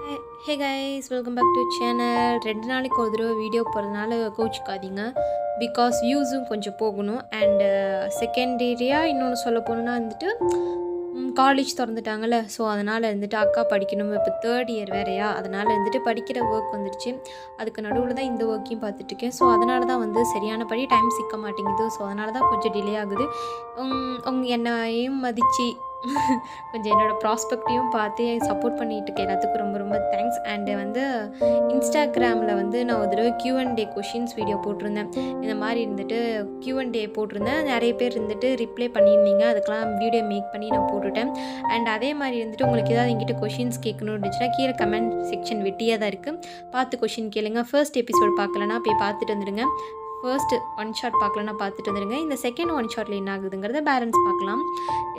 Hey guys, welcome back to channel. 2 நாளைக்கு ஒரு தடவை வீடியோ போடுறதுனால கோச்சிக்காதீங்க. பிகாஸ் வியூஸும் கொஞ்சம் போகணும். அண்டு செகண்டரியாக இன்னொன்று சொல்ல போகணுன்னா வந்துட்டு காலேஜ் திறந்துட்டாங்கல்ல. ஸோ அதனால் வந்துட்டு அக்கா படிக்கணும். இப்போ 3rd இயர் வேறையா, அதனால் வந்துட்டு படிக்கிற ஒர்க் வந்துடுச்சு. அதுக்கு நடுவில் தான் இந்த ஒர்க்கையும் பார்த்துட்ருக்கேன். ஸோ அதனால தான் வந்து சரியானபடி டைம் சிக்க மாட்டேங்குது. ஸோ அதனால தான் கொஞ்சம் டிலே ஆகுது. உங்கள் என்னையும் மதித்து கொஞ்சம் என்னோடய ப்ராஸ்பெக்டையும் பார்த்து சப்போர்ட் பண்ணிகிட்டு இருக்க எல்லாத்துக்கும் ரொம்ப ரொம்ப தேங்க்ஸ். அண்டு வந்து இன்ஸ்டாகிராமில் வந்து நான் ஒரு தடவை Q&A கொஷின்ஸ் வீடியோ போட்டிருந்தேன். இந்த மாதிரி இருந்துட்டு Q&A போட்டிருந்தேன். நிறைய பேர் இருந்துட்டு ரிப்ளை பண்ணியிருந்தீங்க. அதுக்கெலாம் வீடியோ மேக் பண்ணி நான் போட்டுவிட்டேன். அண்ட் அதே மாதிரி இருந்துட்டு உங்களுக்கு ஏதாவது எங்கிட்ட கொஷின்ஸ் கேட்கணும்னு இருந்துச்சுன்னா கீழே கமெண்ட் செக்ஷன் வெட்டியாக தான் இருக்குது, பார்த்து கொஷின் கேளுங்க. ஃபர்ஸ்ட் எபிசோட் பார்க்கலன்னா போய் பார்த்துட்டு வந்துடுங்க. ஃபர்ஸ்ட் ஒன் ஷாட் பார்க்கலன்னா பார்த்துட்டு வந்துடுங்க. இந்த செகண்ட் ஒன் ஷாட்டில் என்ன ஆகுதுங்கிறத பேலன்ஸ் பார்க்கலாம்.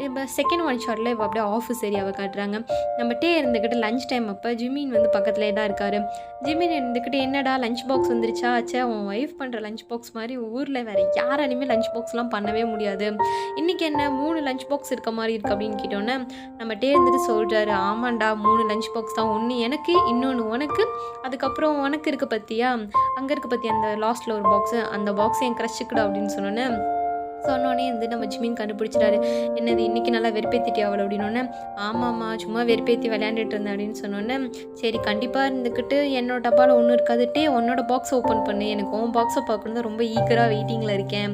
இப்போ செகண்ட் ஒன் ஷாட்டில் இப்போ அப்படியே ஆஃபீஸ் ஏரியாவை காட்டுறாங்க. நம்ம இருந்துக்கிட்டு லஞ்ச் டைம் அப்போ ஜிமின் வந்து பக்கத்துலேயே தான் இருக்கார். ஜிமின் இருந்துக்கிட்டு என்னடா லஞ்ச் பாக்ஸ் வந்துருச்சா, ஆச்சா உன் ஒய்ஃப் பண்ணுற லஞ்ச் பாக்ஸ் மாதிரி ஊரில் வேறு யாராலையுமே லஞ்ச் பாக்ஸ்லாம் பண்ணவே முடியாது, இன்றைக்கி என்ன 3 லஞ்ச் பாக்ஸ் இருக்க மாதிரி இருக்குது அப்படின்னு கேட்டோன்னே நம்ம இருந்துட்டு சொல்கிறாரு, ஆமாண்டா 3 லஞ்ச் பாக்ஸ் தான், ஒன்று எனக்கு இன்னொன்று உனக்கு, அதுக்கப்புறம் உனக்கு இருக்க பற்றியா அங்கே இருக்க பற்றி அந்த லாஸ்ட்டில் ஒரு பாக்ஸு, அந்த பாக்ஸ் என் க்ரஷ்ஷுக்குடா அப்படின்னு சொன்னோன்னே வந்து நம்ம ஜிமின் கண்டுபிடிச்சிட்டாரு. என்னது இன்றைக்கி நல்லா வெறுப்பேற்றிட்டே அவளை அப்படின்னோடனே, ஆமாம்மா சும்மா வெறுப்பேற்றி விளையாண்டுட்டு இருந்தேன் அப்படின்னு சொன்னோன்னே, சரி கண்டிப்பாக இருந்துக்கிட்டு என்னோட டப்பாவில் ஒன்றும் இருக்காதுட்டே உன்னோட பாக்ஸை ஓப்பன் பண்ணு, எனக்கு உன் பாக்ஸை பார்க்கணும் ரொம்ப ஈக்கராக வெயிட்டிங்கில் இருக்கேன்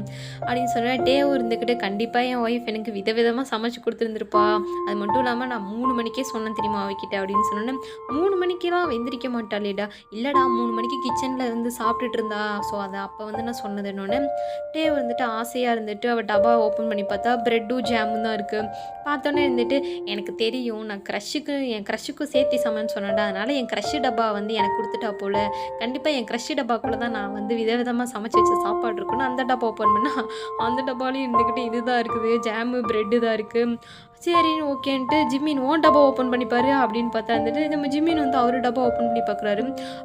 அப்படின்னு சொன்னேன். இருந்துக்கிட்டு கண்டிப்பாக என் ஒய்ஃப் எனக்கு விதவிதமாக சமைச்சு கொடுத்துருந்துருப்பா, அது மட்டும் இல்லாமல் நான் 3 மணிக்கே சொன்னேன் தெரியுமா அவகிட்ட அப்படின்னு சொன்னோன்னே, 3 மணிக்கெலாம் வெந்திரிக்க மாட்டாளேடா, இல்லைடா 3 மணிக்கு கிச்சனில் இருந்து சாப்பிட்டுட்டு இருந்தா, ஸோ அதை அப்போ வந்து நான் சொன்னது என்னொன்னே வந்துட்டு ஆசையாக இருந்துட்டு அவள் டப்பா ஓப்பன் பண்ணி பார்த்தா ப்ரெட்டும் ஜாமும் தான் இருக்குது. பார்த்தோன்னே இருந்துட்டு எனக்கு தெரியும் நான் என் க்ரஷ்ஷுக்கும் சேர்த்தி சமைன்னு சொன்னேன்டா, அதனால் என் க்ரஷ்ஷு டப்பா வந்து எனக்கு கொடுத்துட்டா போல், கண்டிப்பாக என் க்ரஷ்ஷு டப்பாக்குள்ளே தான் நான் வந்து விதவிதமாக சமைச்சு வச்ச சாப்பாடு இருக்குன்னு அந்த டப்பா ஓப்பன் பண்ணால் அந்த டப்பாலையும் இருந்துக்கிட்டு இது தான் இருக்குது, ஜாமு ப்ரெட்டு தான் இருக்குது. சரின்னு ஓகேன்ட்டு ஜிம்மின் ஓன் டப்பா ஓப்பன் பண்ணிப்பாரு அப்படின்னு பார்த்தா இருந்துட்டு நம்ம ஜிம்மின் வந்து அவர் டப்பா ஓப்பன் பண்ணி பார்க்குறாரு.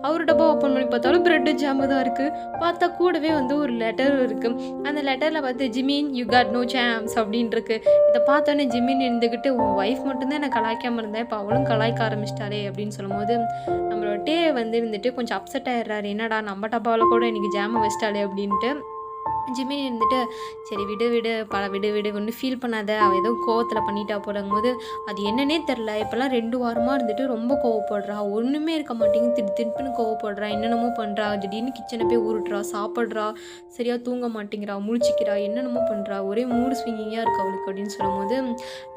அவர் டப்பா ஓப்பன் பண்ணி பார்த்தாலும் ப்ரெட்டு ஜாமு தான் இருக்குது. பார்த்தா கூடவே வந்து ஒரு லெட்டர் இருக்குது. அந்த லெட்டரில் பார்த்து ஜிம்மின் யூ காட் நோ சான்ஸ் அப்படின்னு இருக்கு. இதை பார்த்தோன்னே ஜிம்மின் இருந்துக்கிட்டு உன் ஒய்ஃப் மட்டும்தான் நான் கலாய்க்காமல் இருந்தேன், இப்போ அவளும் கலாய்க்க ஆரம்பிச்சிட்டாரே அப்படின்னு சொல்லும்போது நம்மளோட வந்து இருந்துட்டு கொஞ்சம் அப்செட் ஆகிடுறாரு. என்னடா நம்ம டப்பாவில் கூட இன்றைக்கி ஜாமு வச்சிட்டாலே அப்படின்ட்டு. ஜிமின் இருந்துட்டு சரி விடு விடு ஒன்றும் ஃபீல் பண்ணாத, அவள் ஏதோ கோவத்தில் பண்ணிட்டா போடும்போது அது என்னன்னே தெரில, இப்போல்லாம் 2 வாரமாக இருந்துட்டு ரொம்ப கோவப்படுறா, ஒன்றுமே இருக்க மாட்டேங்குது, திடுப்புன்னு கோவப்படுறா, என்னென்னமோ பண்ணுறா, திடீர்னு கிச்சனை போய் உருட்டுறா, சாப்பிட்றா, சரியாக தூங்க மாட்டேங்கிறா, முழிச்சிக்கிறா, என்னென்னமோ பண்ணுறா, ஒரே மூடு ஸ்விங்கிங்காக இருக்குது அவளுக்கு அப்படின்னு சொல்லும்போது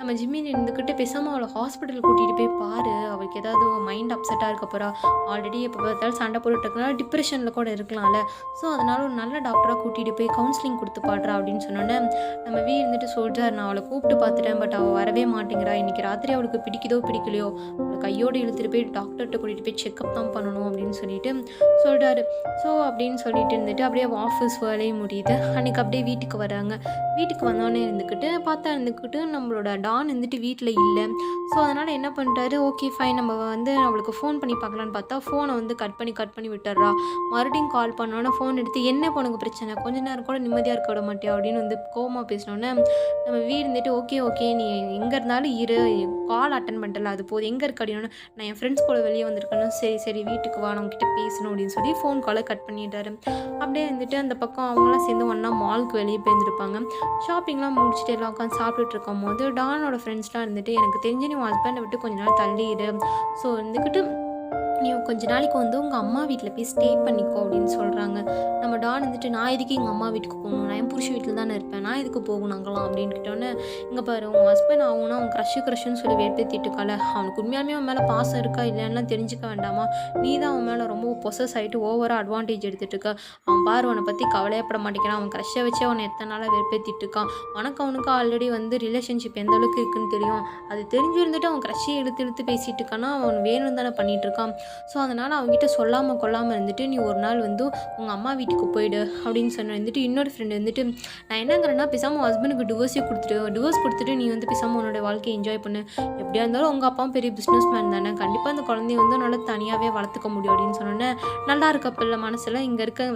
நம்ம ஜிமின் இருந்துக்கிட்டு பேசாமல் அவளை ஹாஸ்பிட்டல் கூட்டிகிட்டு போய் பாரு, அவளுக்கு ஏதாவது மைண்ட் அப்செட்டாக இருக்க போகிறா, ஆல்ரெடி எப்போ பார்த்தாலும் சண்டை போட்டுட்டுருக்கனால டிப்ரெஷனில் கூட இருக்கலாம்ல, ஸோ அதனால் ஒரு நல்ல டாக்டராக கூட்டிகிட்டு போய் கவுன்சிலிங் கொடுத்து பாடுறா அப்படின்னு சொன்னோன்னே நம்ம இருந்துட்டு சொல்கிறார், நான் அவளை கூப்பிட்டு பார்த்துட்டேன், பட் அவள் வரவே மாட்டேங்கிறா, இன்றைக்கி ராத்திரி அவளுக்கு பிடிக்குதோ பிடிக்கலையோ அவளை கையோடு இழுத்துட்டு போய் டாக்டர்கிட்ட கூட்டிகிட்டு போய் செக்அப் தான் பண்ணணும் அப்படின்னு சொல்லிட்டு சொல்கிறாரு. ஸோ அப்படின்னு சொல்லிட்டு இருந்துட்டு அப்படியே ஆஃபீஸ் வேலையும் முடியுது. அன்றைக்கி அப்படியே வீட்டுக்கு வராங்க. வீட்டுக்கு வந்தோடனே இருந்துக்கிட்டு நம்மளோட டான் இருந்துட்டு வீட்டில் இல்லை. ஸோ அதனால் என்ன பண்ணிட்டாரு, ஓகே ஃபைன் நம்ம வந்து அவளுக்கு ஃபோன் பண்ணி பார்க்கலான்னு பார்த்தா ஃபோனை வந்து கட் பண்ணி விட்டுறா. மறுபடியும் கால் பண்ணோன்னே ஃபோன் எடுத்து என்ன பொண்ணுக்கு பிரச்சனை, கொஞ்ச நேரம் கூட நிம்மதியாக இருக்க விட மாட்டியா அப்படின்னு வந்து கோவமாக பேசினோன்னே நம்ம இருந்துட்டு ஓகே நீ எங்கே இருந்தாலும் கால் அட்டன் பண்ணிட்டல அது போதும், எங்கே இருக்க அப்படின்னா நான் என் ஃப்ரெண்ட்ஸ் கூட வெளியே வந்திருக்கணும், சரி வீட்டுக்கு வா நான் உங்ககிட்ட பேசணும் அப்படின்னு சொல்லி ஃபோன் காலை கட் பண்ணிட்டாரு. அப்படியே வந்துட்டு அந்த பக்கம் அவங்களாம் சேர்ந்து ஒன்றா மாலுக்கு வெளியே போயிருந்துருப்பாங்க. ஷாப்பிங்லாம் முடிச்சுட்டு எல்லாம் உட்காந்து சாப்பிட்டுட்டு இருக்கும் போது டானோட ஃப்ரெண்ட்ஸ்லாம் இருந்துட்டு எனக்கு தெரிஞ்சு நீ உன் ஹஸ்பண்டை விட்டு கொஞ்ச நாள் தள்ளிடு, ஸோ இருந்துக்கிட்டு நீ கொஞ்ச நாளைக்கு வந்து உங்கள் அம்மா வீட்டில் போய் ஸ்டே பண்ணிக்கோ அப்படின்னு சொல்கிறாங்க. நம்ம டான் வந்துட்டு நான் எதுக்கு எங்கள் அம்மா வீட்டுக்கு போகணும், நான் என் புருஷ வீட்டில் தானே இருப்பேன், நான் எதுக்கு போகணும் அங்கெல்லாம் அப்படின்னு கேட்டோன்னே, இங்கே பாரு உன் ஹஸ்பண்ட் ஆகுனா அவன் க்ரஷ்ஷுன்னு சொல்லி வெறுப்பேற்றிட்டு இருக்கால, அவனுக்கு உண்மையாலுமே அவன் மேலே பாசம் இருக்கா இல்லைன்னா தெரிஞ்சுக்க வேண்டாமா, நீ தான் அவன் மேலே ரொம்ப பொசஸ் ஆகிட்டு ஓவராக அட்வான்டேஜ் எடுத்துகிட்டு இருக்க, அவன் பாரு அவனை பற்றி கவலையப்பட மாட்டேங்கிறான், அவன் க்ரஷ்ஷை வச்சு அவனை எத்தனை நாளாக வெறுப்பேற்றிட்டு இருக்கான், அவனுக்கு ஆல்ரெடி வந்து ரிலேஷன்ஷிப் எந்த அளவுக்கு இருக்குன்னு தெரியும், அது தெரிஞ்சிருந்துட்டு அவன் க்ரஷ்ஷை இழுத்து பேசிகிட்டு இருக்கான்னா அவன் வேணும் தானே பண்ணிகிட்டு இருக்கான், ஸோ அதனால் அவங்ககிட்ட சொல்லாமல் கொள்ளாமல் இருந்துட்டு நீ ஒரு நாள் வந்து உங்கள் அம்மா வீட்டுக்கு போயிடு அப்படின்னு சொன்ன வந்துட்டு இன்னொரு ஃப்ரெண்டு வந்துட்டு நான் என்னங்கிறேன்னா பேசாமல் ஹஸ்பண்டுக்கு டிவோர்ஸ் கொடுத்துட்டு நீ வந்து பேசாமல் உன்னோட வாழ்க்கையை என்ஜாய் பண்ணு, எப்படியா இருந்தாலும் உங்கள் அப்பாவும் பெரிய பிஸ்னஸ் மேன் தானே, கண்டிப்பாக அந்த குழந்தைய வந்து நல்லா தனியாகவே வளர்த்துக்க முடியும் அப்படின்னு சொன்னோன்னே நல்லா இருக்க பிள்ளை மனசில் இங்கே இருக்க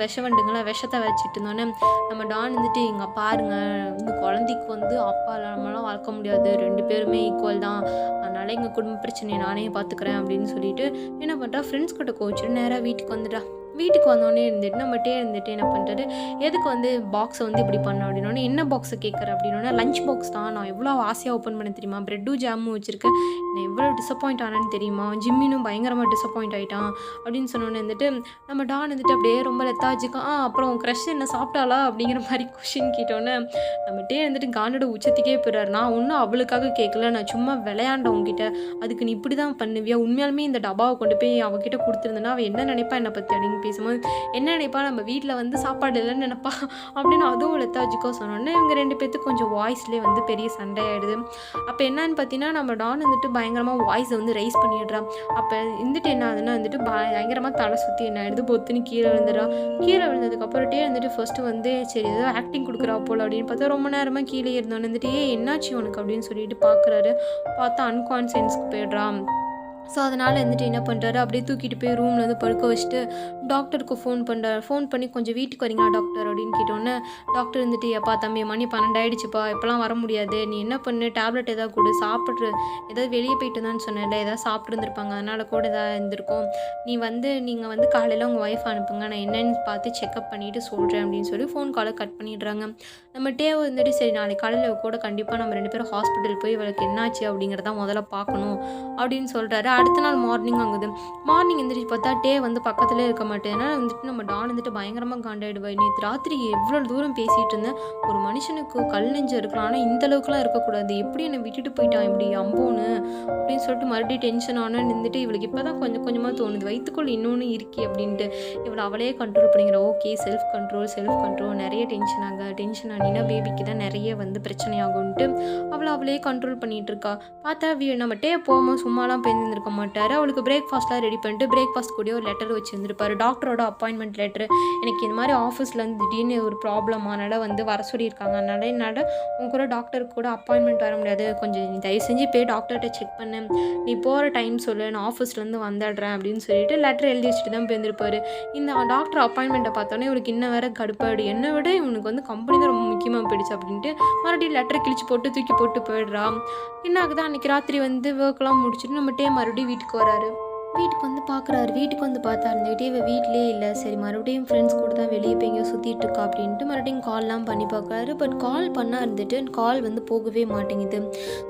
விஷத்தை வச்சுட்டு இருந்தோன்னே நம்ம டான் வந்துட்டு இங்கே பாருங்க இந்த குழந்தைக்கு வந்து அப்பா இல்லாமலாம் வளர்க்க முடியாது, 2 பேருமே ஈக்குவல் தான், அதனால் எங்கள் குடும்ப பிரச்சனையை நானே பார்த்துக்கிறேன் அப்படின்னு சொல்லிட்டு என்ன பண்ணுறா ஃப்ரெண்ட்ஸ் கிட்ட கோச்சிட்டு நேராக வீட்டுக்கு வந்துட்டா. வீட்டுக்கு வந்தோடனே இருந்துட்டு நம்மகிட்டே இருந்துட்டு என்ன பண்ணுறாரு, எதுக்கு வந்து பாக்ஸை வந்து இப்படி பண்ண அப்படின்னோடனே என்ன பாக்ஸை கேட்குற அப்படின்னோடனே லஞ்ச் பாக்ஸ் தான், நான் எவ்வளோ ஆசையாக ஓப்பன் பண்ண தெரியுமா, ப்ரெட்டும் ஜாமும் வச்சுருக்கேன், நான் எவ்வளோ டிசப்பாயிண்ட் ஆனான்னு தெரியுமா, ஜிம்மினும் பயங்கரமாக டிசப்பாயிண்ட் ஆகிட்டான் அப்படின்னு சொன்னோன்னே வந்துட்டு நம்ம டான் வந்துட்டு அப்படியே ரொம்ப லெத்தாஜிக்கான். அப்புறம் க்ரஷ் என்ன சாப்பிட்டாளா அப்படிங்கிற மாதிரி கொஷின் கேட்டோன்னே நம்மகிட்டே வந்துட்டு காண்டோட உச்சத்துக்கே போயிறாரு. நான் ஒன்றும் அவளுக்காக கேட்கல, நான் சும்மா விளையாண்ட உங்ககிட்ட, அதுக்கு நீ இப்படி தான் பண்ணுவியா, உண்மையாலுமே இந்த டப்பாவை கொண்டு போய் அவகிட்ட கொடுத்துருந்தேன்னா அவள் என்ன நினைப்பா என்னை பற்றி அப்படின்னு பேசும்போது என்ன நினைப்பா, நம்ம வீட்டில் வந்து சாப்பாடு இல்லைன்னு நினைப்பா அப்படின்னு அதுவும் லெத்தாஜிக்கோ சொன்னோன்னே இவங்க 2 பேர்த்துக்கு கொஞ்சம் வாய்ஸ்லேயே வந்து பெரிய சண்டை ஆகிடுது. அப்போ என்னன்னு பார்த்தீங்கன்னா நம்ம டான் வந்துட்டு பயங்கரமாக வாய்ஸை வந்து ரைஸ் பண்ணிடுறான். அப்போ வந்துட்டு என்ன ஆகுதுன்னா வந்துட்டு பயங்கரமாக தலை சுற்றி என்ன ஆகிடுது, பொத்துன்னு கீழே விழுந்ததுக்கப்புறட்டே வந்துட்டு ஃபர்ஸ்ட்டு வந்து சரி ஏதோ ஆக்டிங் கொடுக்குறா போல் அப்படின்னு பார்த்தா ரொம்ப நேரமாக கீழே இருந்தோன்னு வந்துட்டு என்னாச்சு உனக்கு அப்படின்னு சொல்லிட்டு பார்க்குறாரு. பார்த்தா அன்கான்சியன்ஸ்க்கு போய்ட்றான். ஸோ அதனால் வந்துட்டு என்ன பண்ணுறாரு, அப்படியே தூக்கிட்டு போய் ரூமில் வந்து படுக்க வச்சுட்டு டாக்டருக்கு ஃபோன் பண்ணி கொஞ்சம் வீட்டுக்கு வரீங்களா டாக்டர் அப்படின்னு கேட்டோன்னே டாக்டர் வந்துட்டு எப்பா தம்பி மணி 12 ஆகிடுச்சுப்பா, இப்போலாம் வர முடியாது, நீ என்ன பண்ணு டேப்லெட் எதாவது கொடு, சாப்பிட்ரு, ஏதாவது வெளியே போயிட்டு தான் சொன்னேன்ல, ஏதாவது சாப்பிட்ருந்துருப்பாங்க அதனால் கூட எதாவது இருந்திருக்கும், நீங்கள் வந்து காலையில் உங்கள் ஒய்ஃப் அனுப்புங்க, நான் என்னென்னு பார்த்து செக்அப் பண்ணிவிட்டு சொல்கிறேன் அப்படின்னு சொல்லி ஃபோன் காலை கட் பண்ணிடுறாங்க. நம்ம டேவ் வந்துட்டு சரி நாளைக்கு காலையில் கூட கண்டிப்பாக நம்ம 2 பேரும் ஹாஸ்பிட்டல் போய் இவளுக்கு என்னாச்சு அப்படிங்கிறத முதல்ல பார்க்கணும் அப்படின்னு சொல்கிறாரு. அடுத்த நாள் மார்னிங் எந்திரிச்சு பார்த்தா டே வந்து பக்கத்துலேயே இருக்க மாட்டேன். ஏன்னா வந்துட்டு நம்ம டான் வந்துட்டு பயங்கரமாக காண்டாயிடுவாய், நேற்று ராத்திரி எவ்வளோ தூரம் பேசிகிட்டு இருந்தேன், ஒரு மனுஷனுக்கு கல் நெஞ்சம் இருக்கலாம் ஆனால் இந்த அளவுக்குலாம் இருக்கக்கூடாது, எப்படி என்னை விட்டுட்டு போயிட்டான் இப்படி அம்போன்னு அப்படின்னு சொல்லிட்டு மறுபடியும் டென்ஷன் ஆனால் நின்றுட்டு இவளுக்கு இப்போ தான் கொஞ்சம் கொஞ்சமாக தோணுது வயிற்றுக்குள்ள இன்னொன்று இருக்கி அப்படின்ட்டு இவளை அவளே கண்ட்ரோல் பண்ணிக்கிற. ஓகே செல்ஃப் கண்ட்ரோல் நிறைய டென்ஷன் ஆனினா பேபிக்கு தான் நிறைய வந்து பிரச்சனை ஆகும்ன்ட்டு அவளே கண்ட்ரோல் பண்ணிகிட்டு இருக்கா. பார்த்தா நம்ம டே போகும்போது சும்மாலாம் பேர்ந்துருக்க மாட்டார். அவளுக்கு பிரேக்ஃபாஸ்ட்லாம் ரெடி பண்ணிட்டு பிரேக்ஃபாஸ்ட் கூட ஒரு லெட்டர் வச்சுருந்துருப்பார், டாக்டரோட அப்பாயின்மெண்ட் லெட்டர். எனக்கு இந்த மாதிரி ஆஃபீஸ்லேருந்து திடீர்னு ஒரு ப்ராப்ளம் அதனால் வந்து வர சொல்லியிருக்காங்க, அதனால் என்னால் உங்க கூட டாக்டருக்கு கூட அப்பாயின்மெண்ட் வர முடியாது, கொஞ்சம் நீ தயவு செஞ்சு போய் டாக்டர்கிட்ட செக் பண்ணு, நீ போகிற டைம் சொல்லு, நான் ஆஃபீஸ்லேருந்து வந்துடுறேன் அப்படின்னு சொல்லிட்டு லெட்டர் எழுதி வச்சுட்டு தான் போயிருந்திருப்பார். இந்த டாக்டர் அப்பாயின்மெண்ட்டை பார்த்தோன்னே இவளுக்கு இன்னும் வேறு கடுப்பாடு, என்னை விட இவனுக்கு வந்து கம்பெனி தான் ரொம்ப முக்கியமாக போயிடுச்சு அப்படின்ட்டு மறுபடியும் லெட்டரை கிழிச்சு போட்டு தூக்கி போட்டு போயிடுறான். என்ன ஆகுது, அன்றைக்கி ராத்திரி வந்து ஒர்க்கெலாம் முடிச்சுட்டு நம்ம மறுபடியும் வீட்டுக்கு வராரு. வீட்டுக்கு வந்து பார்க்குறாரு. வீட்டுக்கு வந்து பார்த்தா இருந்துக்கிட்டே இவள் வீட்டிலே இல்லை. சரி மறுபடியும் ஃப்ரெண்ட்ஸ் கூட தான் வெளியே போய் எங்கேயோ சுற்றிட்டு இருக்கா அப்படின்ட்டு மறுபடியும் கால்லாம் பண்ணி பார்க்குறாரு. பட் கால் பண்ணால் இருந்துட்டு கால் வந்து போகவே மாட்டேங்குது.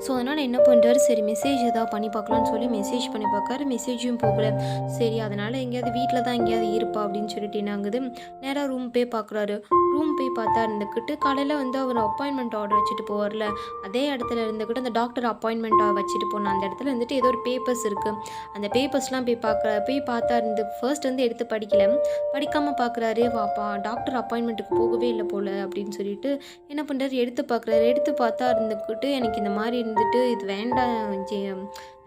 ஸோ அதனால் என்ன பண்ணுறாரு, சரி மெசேஜ் எதாவது பண்ணி பார்க்கலான்னு சொல்லி மெசேஜ் பண்ணி பார்க்காரு. மெசேஜும் போகலை. சரி அதனால் எங்கேயாவது வீட்டில் தான் எங்கேயாவது இருப்பா அப்படின்னு சொல்லிட்டு என்ன ஆகுது, நேராக ரூம் போய் பார்க்குறாரு. ரூம் போய் பார்த்தா இருந்துக்கிட்டு காலையில் வந்து அவர் அப்பாயின்மெண்ட் ஆர்டர் வச்சுட்டு போவார்ல, அதே இடத்துல இருந்துக்கிட்டு அந்த டாக்டர் அப்பாயின்மெண்ட் வச்சுட்டு போன அந்த இடத்துல இருந்துட்டு ஏதோ ஒரு பேப்பர்ஸ் இருக்குது. அந்த பேப்பர்ஸ்லாம் போய் பார்த்தா இருந்து ஃபர்ஸ்ட் வந்து எடுத்து படிக்காமல் பார்க்குறாரு. வாப்பா டாக்டர் அப்பாயின்மெண்ட்டுக்கு போகவே இல்லை போல் அப்படின்னு சொல்லிட்டு என்ன பண்ணுறாரு, எடுத்து பார்க்குறாரு. எடுத்து பார்த்தா இருந்துக்கிட்டு எனக்கு இந்த மாதிரி இருந்துட்டு இது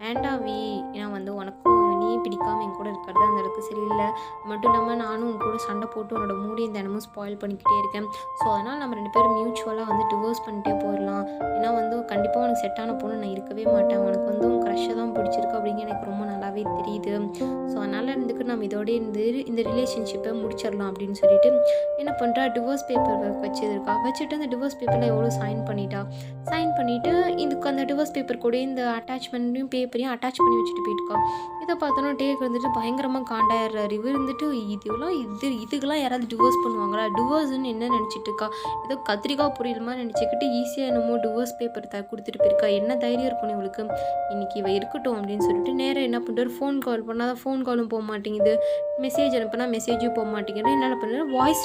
வேண்டாம் வி, ஏன்னா வந்து உனக்கும் நீ பிடிக்காமல் என் கூட இருக்கிறது அந்த அளவுக்கு சரியில்லை, மட்டும் இல்லாமல் நானும் உன் கூட சண்டை போட்டு உன்னோட மூடியும் தினமும் ஸ்பாயில் பண்ணிக்கிட்டே இருக்கேன். ஸோ அதனால் நம்ம 2 பேரும் மியூச்சுவலாக வந்து டிவோர்ஸ் பண்ணிட்டே போயிடலாம். ஏன்னா வந்து கண்டிப்பாக உனக்கு செட்டான பொண்ணு நான் இருக்கவே மாட்டேன், உனக்கு வந்து உன் க்ரஷ்ஷை தான் பிடிச்சிருக்கு அப்படிங்க எனக்கு ரொம்ப நல்லாவே தெரியுது. ஸோ அதனால் இருந்துக்கு நம்ம இதோடய இந்த ரிலேஷன்ஷிப்பை முடிச்சிடலாம் அப்படின்னு சொல்லிட்டு என்ன பண்ணுறா, டிவோர்ஸ் பேப்பர் வச்சுட்டு அந்த டிவோர்ஸ் பேப்பரில் எவ்வளோ சைன் பண்ணிவிட்டு இதுக்கு அந்த டிவோர்ஸ் பேப்பர் கூட இந்த அட்டாச்மெண்ட்டையும் பேப்பரையும் அட்டாச் பண்ணி வச்சுட்டு போயிட்டுக்கா. இதை பார்த்தோன்னா டேக் வந்துட்டு பயங்கரமாக காண்டாயிடுறாரு. இவர் வந்துட்டு இதுக்கெல்லாம் யாராவது டிவோர்ஸ் பண்ணுவாங்களா, டிவோர்ஸ்ன்னு என்ன நினச்சிட்டு இருக்கா, ஏதோ கத்திரிக்காய் பொரியல் மாதிரி நினச்சிக்கிட்டு ஈஸியாக என்னமோ டிவோர்ஸ் பேப்பர் கொடுத்துட்டு போயிருக்கா, என்ன தைரியம் இருக்கணும் இவளுக்கு, இன்றைக்கி இவ இருக்கட்டும் அப்படின்னு சொல்லிட்டு நேராக என்ன பண்ணுறாரு, ஃபோன் கால் பண்ணால் ஃபோன் காலும் போக மாட்டேங்குது, மெசேஜ் அனுப்பினா மெசேஜும் போக மாட்டேங்குது. என்ன பண்ணுறாரு, வாய்ஸ்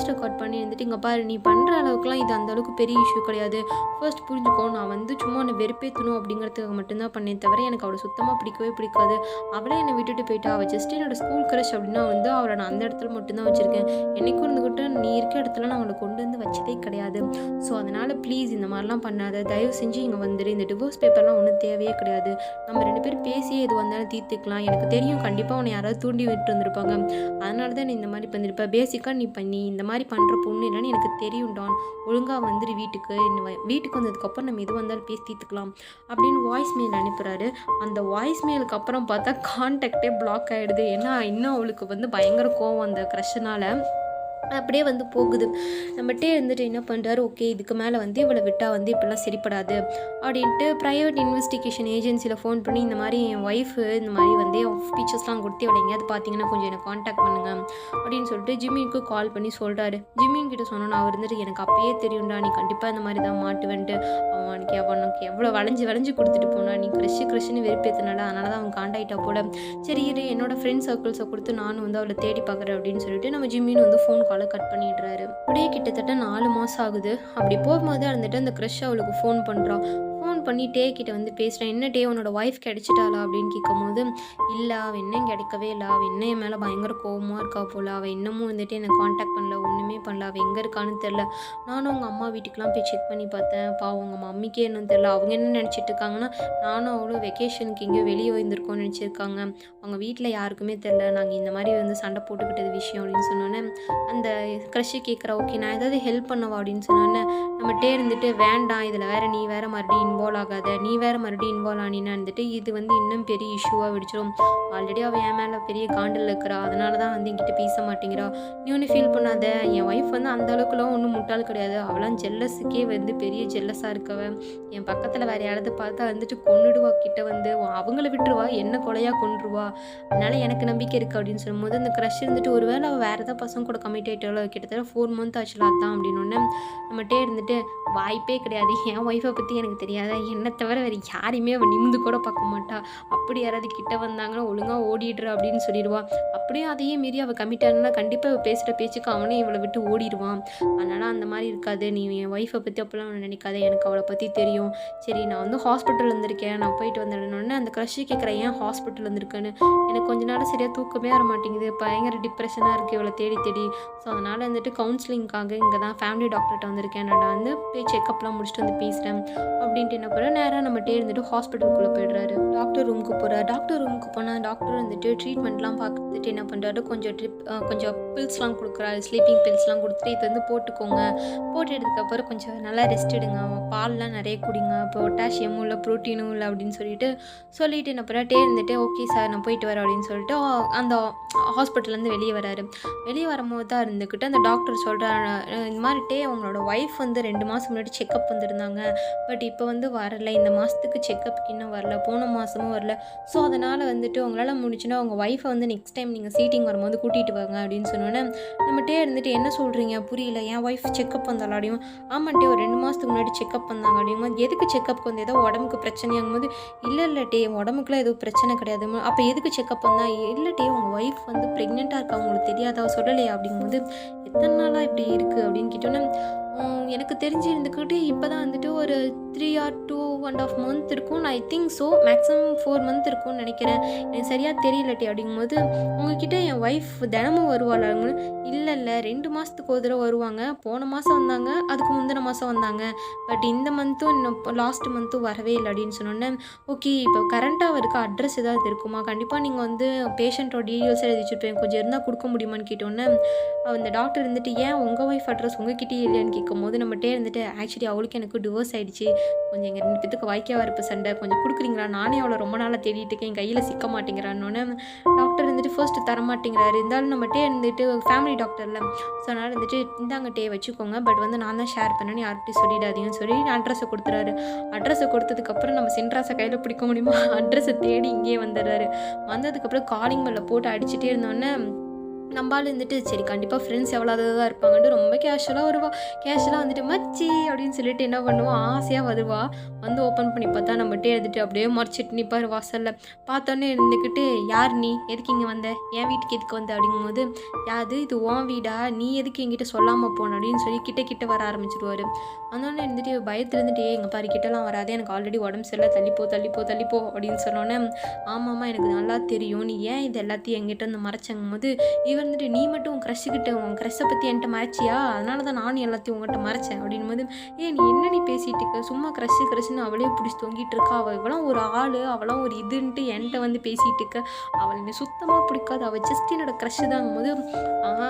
ரெக்கார்ட் பண்ணி வந்துட்டு இங்கே பாரு, நீ பண்ணுற அளவுக்குலாம் இது அந்த அளவுக்கு பெரிய இஷ்யூ கிடையாது, ஃபர்ஸ்ட் புரிஞ்சுக்கோ, நான் வந்து சும்மா உன்னை வெறுப்பேற்றணும் அப்படிங்கிறதுக்கு மட்டும்தான் பண்ணேன் தவிர எனக்கு அவளை சுத்தமாக பிடிக்கவே பிடிக்காது. அவளே என்னை விட்டுட்டு போயிட்டா. அவள் ஜஸ்ட் என்னோடய ஸ்கூல் க்ரஷ் அப்படின்னா வந்து அவளை நான் அந்த இடத்துல மட்டும்தான் வச்சுருக்கேன். என்னைக்கும் இருந்துக்கிட்டு நீ இருக்க இடத்துல நான் அவளை கொண்டு வந்து வச்சதே கிடையாது. ஸோ அதனால் ப்ளீஸ் இந்த மாதிரிலாம் பண்ணாத, தயவு செஞ்சு இங்கே வந்துடு. இந்த டிவோர்ஸ் பேப்பர்லாம் ஒன்றும் தேவையே கிடையாது. நம்ம 2 பேரும் பேசியே எது வந்தாலும் தீர்த்துக்கலாம். எனக்கு தெரியும் கண்டிப்பாக உன்னை யாராவது தூண்டி விட்டு வந்திருப்பாங்க. அதனால தான் நீ இந்த மாதிரி பண்ணியிருப்ப. பேசிக்காக நீ இந்த மாதிரி பண்ணுற பொண்ணு இல்லைன்னு எனக்கு தெரியும் டான். ஒழுங்காக வந்துடு வீட்டுக்கு. வீட்டுக்கு வந்ததுக்கப்புறம் நம்ம எது வந்தாலும் பேசி தீர்த்துக்கலாம் அப்படின்னு வாய்ஸ் மெயில் அனுப்புகிறாரு. அந்த வாய்ஸ் மெயிலுக்கு அப்புறம் பார்த்தா கான்டாக்டே பிளாக் ஆகிடுது. ஏன்னா இன்னும் அவளுக்கு வந்து பயங்கர கோவம் அந்த க்ரஷ்னால அப்படியே வந்து போகுது. நம்மகிட்டே இருந்துட்டு என்ன பண்ணுறாரு, ஓகே இதுக்கு மேலே வந்து இவளை விட்டால் வந்து இப்படிலாம் சரிப்படாது அப்படின்ட்டு ப்ரைவேட் இன்வெஸ்டிகேஷன் ஏஜென்சியில் ஃபோன் பண்ணி இந்த மாதிரி என் ஒய்ஃபு இந்த மாதிரி வந்து ஃபீச்சர்ஸ்லாம் கொடுத்து இவளை எங்கேயாவது பார்த்தீங்கன்னா கொஞ்சம் எனக்கு காண்டாக்ட் பண்ணுங்க அப்படின்னு சொல்லிட்டு ஜிம்மிக்கு கால் பண்ணி சொல்கிறாரு. ஜிம்மின் கிட்ட சொன்னோன்னா அவர் இருந்துட்டு எனக்கு அப்பயே தெரியும்டா நீ கண்டிப்பாக இந்த மாதிரி தான் மாட்டுவேன்ட்டு. அவனுக்கு எவ்வளோ வளைஞ்சு கொடுத்துட்டு போனா, நீ க்ரஷ்னு வெறுப்பேற்றினால அதனால தான் அவன் காண்டாக்டாக போல. சரி இரு என்னோடய ஃப்ரெண்ட் சர்க்கிள்ஸை கொடுத்து நானும் வந்து அவளை தேடி பார்க்குறேன் அப்படின்னு சொல்லிட்டு நம்ம ஜிம்மின்னு வந்து ஃபோன் கட் பண்ணிடுறாரு. அப்படியே கிட்டத்தட்ட 4 மாதம் ஆகுது. அப்படி போகும்போது இருந்துட்டு அந்த க்ரஷ் அவளுக்கு ஃபோன் பண்ணுறான். ஃபோன் பண்ணி டே கிட்ட வந்து பேசுகிறேன். என்ன டே உன்னோட ஒய்ஃப் கிடைச்சிட்டாளா அப்படின்னு கேட்கும் போது இல்லை அவள் இன்னும் கிடைக்கவே இல்லை, அவள் இன்னும் என் மேலே பயங்கர கோபமாக இருக்கா போல், அவள் இன்னமும் வந்துட்டு என்னை காண்டாக்ட் பண்ணல, ஒன்றுமே பண்ணல, அவள் எங்கே இருக்கான்னு தெரில. நானும் அவங்க அம்மா வீட்டுக்கெலாம் போய் செக் பண்ணி பார்த்தேன். பாவம் அவங்க மம்மிக்கே என்னன்னு தெரில. அவங்க என்ன நினச்சிட்டு இருக்காங்கன்னா நானும் அவ்வளோ வெக்கேஷனுக்கு எங்கேயோ வெளியே வந்திருக்கோன்னு நினச்சிருக்காங்க. அவங்க வீட்டில் யாருக்குமே தெரில நாங்கள் இந்த மாதிரி வந்து சண்டை போட்டுக்கிட்டது விஷயம் அப்படின்னு சொன்னோன்னே அந்த க்ரஷ்ஷு கேட்குறா. ஓகே நான் ஏதாவது ஹெல்ப் பண்ணவா அப்படின்னு சொன்னோன்னே நம்மகிட்டே இருந்துட்டு வேண்டாம் இதில் வேறு நீ வேறு மறுபடியும் இன்வால்வ் ஆகாத, நீ வேறு மறுபடியும் இன்வால்வ் ஆனின்னா இருந்துட்டு இது வந்து இன்னும் பெரிய இஷ்யூவாக வெடிச்சிடும். ஆல்ரெடி அவள் என் மேலே பெரிய காண்டில் இருக்கிறா, அதனால தான் வந்து என்கிட்ட பேச மாட்டேங்கிறா. நீ ஒன்று ஃபீல் பண்ணாத, என் ஒய்ஃப் வந்து அந்த அளவுக்குலாம் ஒன்றும் முட்டாள் கிடையாது. அவளாம் ஜெல்லஸுக்கே வந்து பெரிய ஜெல்லஸாக இருக்கவ. என் பக்கத்தில் வேறு யாராவது பார்த்தா வந்துட்டு கொன்னுடுவா, கிட்ட வந்து அவங்கள விட்டுருவா, என்ன கொலையாக கொன்றுவா. அதனால எனக்கு நம்பிக்கை இருக்குது அப்படின்னு சொல்லும்போது அந்த க்ரஷ் இருந்துட்டு ஒருவேளை அவள் வேறு ஏதாவது பசங்க கூட கமிட் ஆகிட்டாலோ, கிட்டத்தட்ட 4 months ஆச்சுல அதான் அப்படின்னு நம்மகிட்டே இருந்துட்டு வாய்ப்பே கிடையாது, என் ஒய்ஃபை பற்றி எனக்கு தெரியாத, என்னை தவிர வேறு யாரையுமே அவள் நிமிந்து கூட பார்க்க மாட்டா, அப்படி யாராவது கிட்ட வந்தாங்கன்னா ஒழுங்காக ஓடிடுறா அப்படின்னு சொல்லிடுவா. அப்படியே அதையே மீறி அவள் கமிட் ஆனா கண்டிப்பாக அவள் பேசுகிற பேச்சுக்கு அவனே இவளை விட்டு ஓடிடுவான். அதனால் அந்த மாதிரி இருக்காது, நீ என் ஒய்ஃபை பற்றி அப்போல்லாம் நினைக்காத, எனக்கு அவளை பற்றி தெரியும். சரி நான் வந்து ஹாஸ்பிட்டல் வந்திருக்கேன், நான் போயிட்டு வந்துடணுன்னு அந்த க்ரஷ்ஷு கேட்குறேன் ஏன் ஹாஸ்பிட்டல் வந்திருக்கேன்னு. எனக்கு கொஞ்ச நேரம் சரியாக தூக்கமே வர மாட்டேங்குது, பயங்கர டிப்ரெஷனாக இருக்குது இவளை தேடி. ஸோ அதனால் வந்துட்டு கவுன்சிலிங்காக இங்கே தான் ஃபேமிலி டாக்டர்கிட்ட வந்திருக்கேன், நான் வந்து போய் செக்கப்லாம் முடிச்சுட்டு வந்து பேசுகிறேன் அப்படின்ட்டு என்ன பண்ணுறேன். நேராக நம்மகிட்டே இருந்துட்டு ஹாஸ்பிட்டலுக்குள்ளே போய்டுறாரு. டாக்டர் ரூமுக்கு போகிறார். டாக்டர் ரூமுக்கு போனால் டாக்டர் வந்துட்டு ட்ரீட்மெண்ட்லாம் பார்த்துட்டு என்ன பண்ணுறாரு, கொஞ்சம் பில்ஸ்லாம் கொடுக்குறாரு, ஸ்லீப்பிங் பில்ஸ்லாம் கொடுத்துட்டு இது வந்து போட்டுக்கோங்க, போட்டுட்டதுக்கப்புறம் கொஞ்சம் நல்லா ரெஸ்ட் எடுங்க, பால்லாம் நிறைய குடிங்க, பொட்டாசியமும் இல்லை ப்ரோட்டீனும் இல்லை அப்படின்னு சொல்லிட்டு என்ன பண்ணுறே இருந்துட்டு ஓகே சார் நான் போயிட்டு வரேன் அப்படின்னு சொல்லிட்டு அந்த ஹாஸ்பிட்டல்லேருந்து வெளியே வராரு. வெளியே வரும்போது தான் இருந்துக்கிட்டு அந்த டாக்டர் சொல்கிறாரு, இந்த மாதிரிட்டே அவங்களோட ஒய்ஃப் வந்து 2 மாதம் முன்னாடி செக்கப் வந்திருந்தாங்க, பட் இப்போ வந்து வரலை, இந்த மாதத்துக்கு செக்கப்புக்கு இன்னும் வரல, போன மாதமும் வரல. ஸோ அதனால் வந்துட்டு உங்களால் முடிச்சுன்னா உங்கள் ஒய்ஃபை வந்து நெக்ஸ்ட் டைம் நீங்கள் சீட்டிங் வரும்போது கூட்டிகிட்டு வாங்க அப்படின்னு சொன்னோன்னே நம்மகிட்டே இருந்துட்டு என்ன சொல்கிறீங்க புரியல, என் ஒய்ஃப் செக்கப் வந்தாலும் ஆமாட்டே ஒரு 2 மாதத்துக்கு முன்னாடி செக்கப் வந்தாங்க அப்படிங்கும்போது எதுக்கு செக்கப்புக்கு வந்து ஏதோ உடம்புக்கு பிரச்சனையாகும் போது இல்லைட்டே உடம்புக்குலாம் எதுவும் பிரச்சனை கிடையாது, அப்போ எதுக்கு செக்கப் வந்தால் இல்லட்டே உங்கள் ஒய்ஃப் வந்து ப்ரெக்னெண்ட்டாக இருக்கா உங்களுக்கு தெரியாதா சொல்லலையா அப்படிங்கும்போது எத்தனை நாளாக இப்படி இருக்குது அப்படின்னு கேட்டோன்னே எனக்கு தெரிஞ்சு இருந்துக்கிட்டு இப்போ தான் வந்துட்டு ஒரு 3 or 2.5 months இருக்கும், I think so, maximum 4 months இருக்கும்னு நினைக்கிறேன், எனக்கு சரியாக தெரியலட்டி அப்படிங்கும்போது உங்ககிட்ட என் ஒய்ஃப் தினமும் வருவாளாங்க. இல்லை 2 மாதத்துக்கு ஒரு தடவை வருவாங்க, போன மாதம் வந்தாங்க, அதுக்கு முந்தின மாதம் வந்தாங்க, பட் இந்த மந்த்தும் இன்னும் லாஸ்ட் மந்த்தும் வரவே இல்லை அப்படின்னு சொன்னோன்னே ஓகே இப்போ கரண்ட்டாக இருக்க அட்ரஸ் ஏதாவது இருக்குமா, கண்டிப்பாக நீங்கள் வந்து பேஷண்ட்டோட டீட்டெயில்ஸ் எழுதி வச்சுருப்பேன், கொஞ்சம் இருந்தால் கொடுக்க முடியுமான்னு கேட்டோன்னே அந்த டாக்டர் இருந்துட்டு ஏன் உங்கள் ஒய்ஃப் அட்ரஸ் உங்ககிட்டயே இல்லையான்னு கேட்கும்போது நம்மகிட்டே இருந்துட்டு ஆக்சுவலி அவளுக்கு எனக்கு டிவோர்ஸ் ஆகிடுச்சு, கொஞ்சம் எங்கள் 2 பேத்துக்கு வாய்க்காக இருப்பு சண்டை, கொஞ்சம் கொடுக்குறீங்களா, நானே அவளை ரொம்ப நாளாக தேடிட்டு இருக்கேன், என் கையில் சிக்க மாட்டேங்கிறான்னொன்னே டாக்டர் இருந்துட்டு ஃபர்ஸ்ட்டு தர மாட்டேங்கிறாரு, இருந்தாலும் நம்மகிட்டே இருந்துட்டு ஃபேமிலி டாக்டரில் ஸோ அதனால் இருந்துட்டு இந்தாங்க டே வச்சுக்கோங்க, பட் வந்து நான் தான் ஷேர் பண்ணேன்னு யார்கிட்டையும் சொல்லிடாதீங்கன்னு சொல்லி அட்ரஸை கொடுத்துறாரு. அட்ரஸை கொடுத்ததுக்கப்புறம் நம்ம சின்ராஸை கையில் பிடிக்க முடியுமா, அட்ரஸை தேடி இங்கேயே வந்துடுறாரு. வந்ததுக்கப்புறம் காலிங் பெல்ல போட்டு அடிச்சுட்டே இருந்தோடனே நம்மளால இருந்துட்டு சரி கண்டிப்பாக ஃப்ரெண்ட்ஸ் எவ்வளோ தான் இருப்பாங்கன்ட்டு ரொம்ப கேஷுவலாக வருவா. கேஷுவலாக வந்துட்டு மச்சி அப்படின்னு சொல்லிட்டு என்ன பண்ணுவோம், ஆசையாக வருவா. வந்து ஓப்பன் பண்ணி பார்த்தா நம்மகிட்டே எடுத்துகிட்டு அப்படியே மறைச்சிட்டு நிற்பார் வாசலில். பார்த்தோன்னே இருந்துக்கிட்டு யார் நீ, எதுக்கு இங்கே வந்த, என் வீட்டுக்கு எதுக்கு வந்த அப்படிங்கும்போது, யாது இது உன் வீடா, நீ எதுக்கு என்கிட்ட சொல்லாமல் போன அப்படின்னு சொல்லி கிட்ட வர ஆரம்பிச்சிடுவார். அதனால இருந்துட்டு பயத்தில் இருந்துட்டு எங்கள் பாரு கிட்டலாம் வராது, எனக்கு ஆல்ரெடி உடம்பு சரியில்லை, தள்ளிப்போ அப்படின்னு சொன்னோன்னே, ஆமாம்மா எனக்கு நல்லா தெரியும் நீ ஏன் இது எல்லாத்தையும் என்கிட்ட வந்து மறைச்சங்கும் போது, வந்துட்டு நீ மட்டும் உன் க்ரஷ்ஷுக்கிட்ட உன் க்ரஷ்ஷை பற்றி என்கிட்ட மறைச்சியா, அதனால தான் நானும் எல்லாத்தையும் உங்கள்கிட்ட மறைச்சேன் அப்படின் போது, நீ என்ன நீ பேசிகிட்டு இருக்க, சும்மா க்ரஷ்ஷுன்னு அவளே பிடிச்சி தொங்கிட்டு இருக்கா, அவள் இவளாம் ஒரு ஆள், அவளாம் ஒரு இதுன்ட்டு என்கிட்ட வந்து பேசிகிட்டு இருக்க, அவள் என்னை சுத்தமாக பிடிக்காது, அவள் ஜஸ்ட் என்னோட க்ரஷ்ஷு தாங்கும் போது,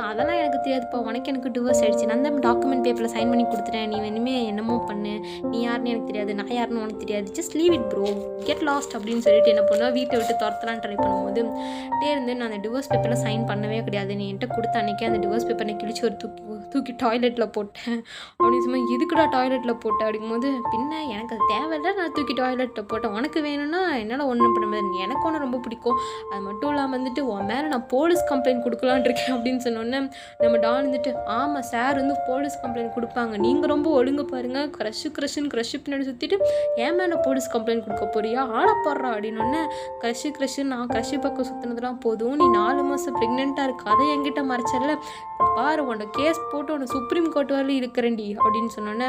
அதெல்லாம் எனக்கு தெரியாதுப்பா, எனக்கு டிவோர்ஸ் ஆகிடுச்சு, நான் தான் டாக்குமெண்ட் பேப்பரில் சைன் பண்ணி கொடுத்துட்டேன், நீ வேணுமே என்னமோ பண்ணு, நீ யாருன்னு எனக்கு தெரியாது, நான் யாருன்னு உனக்கு தெரியாது, just leave it bro, get lost அப்படின்னு சொல்லிட்டு என்ன பண்ணுவா, வீட்டை விட்டு துரத்தலான்னு ட்ரை பண்ணும்போது இருந்து நான் அந்த டிவோர்ஸ் பேப்பரில் சைன் பண்ணவே கிடையாது, நீ என்கிட்ட கொடுத்த அன்றைக்கே அந்த டிவோர்ஸ் பேப்பரை கிழிச்சு ஒரு தூக்கி டாய்லெட்டில் போட்டேன் அப்படின்னு சொன்னால், எதுக்குடா டாய்லெட்டில் போட்டேன் அப்படிங்கும்போது, பின்ன எனக்கு அது தேவையில்லை, நான் தூக்கி டாய்லெட்டில் போட்டேன், உனக்கு வேணும்னா என்னால் ஒன்றும் பண்ண முடியாது, எனக்கு ஒன்று ரொம்ப பிடிக்கும், அது மட்டும் இல்லாமல் வந்துட்டு உன் மேலே நான் போலீஸ் கம்ப்ளைண்ட் கொடுக்கலான் இருக்கேன் அப்படின்னு சொன்னோன்னே நம்ம டான் வந்துட்டு, ஆமாம் சார் வந்து போலீஸ் கம்ப்ளைண்ட் கொடுப்பாங்க, நீங்கள் ரொம்ப ஒழுங்கு பாருங்கள், க்ரஷ்ஷு பின்னாடி சுற்றிட்டு என் மேலே போலீஸ் கம்ப்ளைண்ட் கொடுக்க போறியா, ஆளப்படுறா அப்படின்னோடனே, க்ரஷ்ஷு நான் க்ரஷ்ஷு பக்கம் சுற்றினதுலாம் போதும், நீ 4 மாதம் ப்ரெக்னெண்ட்டாக இருக்க, அதை என்கிட்ட மறைச்சல பாரு, உன்னோட கேஸ் போட்டு உன்னை சுப்ரீம் கோர்ட் வரலையும் இருக்கிறேன்டி அப்படின்னு சொன்னோன்னே,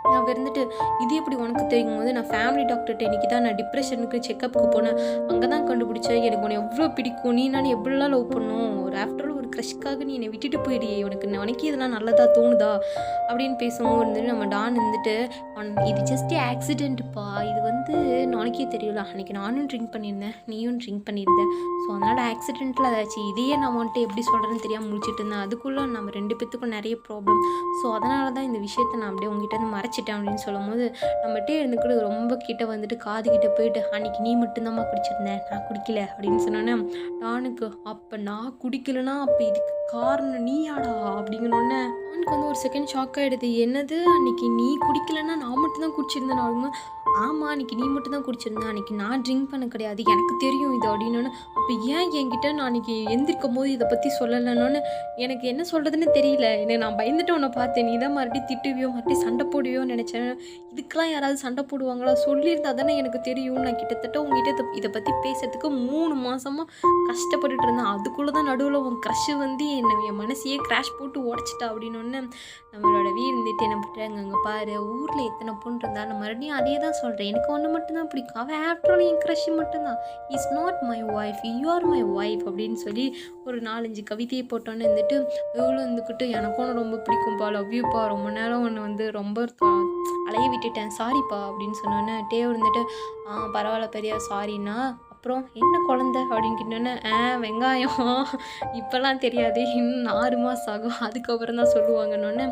நான் இருந்துட்டு இது எப்படி உனக்கு தெரியும் போது, நான் ஃபேமிலி டாக்டர்கிட்ட இன்றைக்கி தான் நான் டிப்ரெஷனுக்கு செக்கப்புக்கு போனேன், அங்கே தான் கண்டுபிடிச்சேன் எனக்கு உன்னை எவ்வளோ பிடிக்கும், நீ நான் எப்படிலாம் லவ் பண்ணும், ஒரு ஆஃப்டர் ஆல் ஒரு க்ரஷ்க்காக நீ என்னை விட்டுட்டு போயிடுயே, உனக்கு இதெல்லாம் நல்லதாக தோணுதா அப்படின்னு பேசும்போது இருந்துட்டு நம்ம டான் இருந்துட்டு, இது ஜஸ்ட் ஆக்சிடென்ட்டுப்பா, இது வந்து உனக்கே தெரியல, அன்றைக்கி நானும் ட்ரிங்க் பண்ணியிருந்தேன், நீயும் ட்ரிங்க் பண்ணியிருந்தேன், ஸோ அதனால் ஆக்சிடென்ட்டில் அதாச்சு, இதையே நான் வந்துட்டு எப்படி சொல்கிறேன்னு தெரியாமல் முடிச்சுட்டு இருந்தேன், அதுக்குள்ளே நம்ம 2 பேத்துக்கும் நிறைய ப்ராப்ளம், ஸோ அதனால தான் இந்த விஷயத்தை நான் அப்படியே உங்ககிட்ட வந்து மறைச்சிட்டேன் அப்படின்னு சொல்லும் போது, நம்மகிட்டே இருந்துக்கிட்டு ரொம்ப கிட்ட வந்துட்டு காது கிட்ட போயிட்டு, அன்றைக்கி நீ மட்டும்தாம்மா குடிச்சிருந்தேன், நான் குடிக்கல அப்படின்னு சொன்னோன்னே டானுக்கு, அப்போ நான் குடிக்கலைன்னா அப்போ இதுக்கு காரணம் நீயாடா அப்படிங்கணுன்னே அவனுக்கு வந்து ஒரு செகண்ட் ஷாக் ஆகிடுது, என்னது அன்றைக்கி நீ குடிக்கலைன்னா நான் மட்டும்தான் குடிச்சிருந்தேன் அப்படிங்க, ஆமாம் அன்றைக்கி நீ மட்டும் தான் குடிச்சிருந்தேன், அன்றைக்கி நான் ட்ரிங்க் பண்ண கிடையாது, எனக்கு தெரியும் இது அப்படின்னோன்னு, அப்போ ஏன் என்கிட்ட நான் அன்றைக்கி எந்திரிக்கும் போது இதை பற்றி சொல்லலைன்னு எனக்கு என்ன சொல்கிறதுன்னு தெரியல, நான் பயந்துட்டு உன்னை பார்த்தேன், நீ தான் மறுபடியும் திட்டுவியோ மறுபடியும் சண்டை போடுவியோன்னு நினச்சேன், இதுக்கெலாம் யாராவது சண்டை போடுவாங்களா, சொல்லியிருந்தா தானே எனக்கு தெரியும், நான் கிட்டத்தட்ட உங்ககிட்ட இதை பற்றி பேசுறதுக்கு 3 மாதமாக கஷ்டப்பட்டுட்டு இருந்தேன், அதுக்குள்ளே தான் நடுவில் உன் க்ரஷ்ஷு வந்து என் மனசையே கிராஷ் போட்டு உடச்சிட்டா அப்படின்னு நம்மளோட இருந்துட்டு என்ன பண்ணுறாங்க, அங்கே பாரு ஊரில் எத்தனை பொண்ணு இருந்தாலும் மறுபடியும் அதே தான் சொல்கிறேன், எனக்கு ஒன்று மட்டும்தான் பிடிக்கும், அவன் ஆஃப்டர் ஆல் என் க்ரஷ் மட்டும்தான், is not my wife, you are my wife அப்படின்னு சொல்லி ஒரு 4-5 கவிதையை போட்டோன்னு இருந்துட்டு, இவ்வளோ இருந்துக்கிட்டு எனக்கு ஒன்று ரொம்ப பிடிக்கும்ப்பா, லவ் யூப்பா, ரொம்ப நேரம் ஒன்று வந்து ரொம்ப அலைய விட்டுட்டேன், சாரிப்பா அப்படின்னு சொன்னோன்னே இருந்துட்டு, பரவாயில்ல பெரிய சாரின்னா, அப்புறம் என்ன குழந்த அப்படின்னு கேட்டோன்னே, வெங்காயம் இப்போல்லாம் தெரியாது, இன்னும் 6 மாதம் ஆகும், அதுக்கப்புறம் தான் சொல்லுவாங்கன்னொன்னே,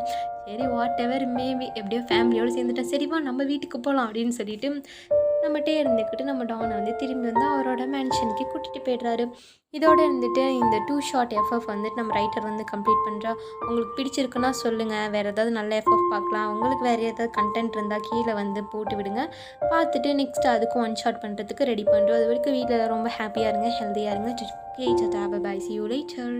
சரி வாட் எவர் மேபி எப்படியோ ஃபேமிலியோடு சேர்ந்துட்டேன், சரிவா நம்ம வீட்டுக்கு போகலாம் அப்படின்னு சொல்லிட்டு நம்மகிட்டே இருந்துக்கிட்டு நம்ம டானை வந்து திரும்பி வந்து அவரோட மேன்ஷனுக்கு கூட்டிகிட்டு போய்ட்றாரு. இதோடு இருந்துட்டு இந்த 2 ஷார்ட் எஃப்எஃப் வந்துட்டு நம்ம ரைட்டர் வந்து கம்ப்ளீட் பண்ணுறா. உங்களுக்கு பிடிச்சிருக்குன்னா சொல்லுங்கள், வேறு ஏதாவது நல்ல எஃப்எஃப் பார்க்கலாம், உங்களுக்கு வேறு ஏதாவது கண்டென்ட் இருந்தால் கீழே வந்து போட்டு விடுங்க, பார்த்துட்டு நெக்ஸ்ட் அதுக்கும் 1 ஷார்ட் பண்ணுறதுக்கு ரெடி பண்ணுறோம். அது வரைக்கும் வீட்டில் ரொம்ப ஹாப்பியாக இருங்க, ஹெல்த்தியாக இருங்க. Okay, tata, bye bye, see you later.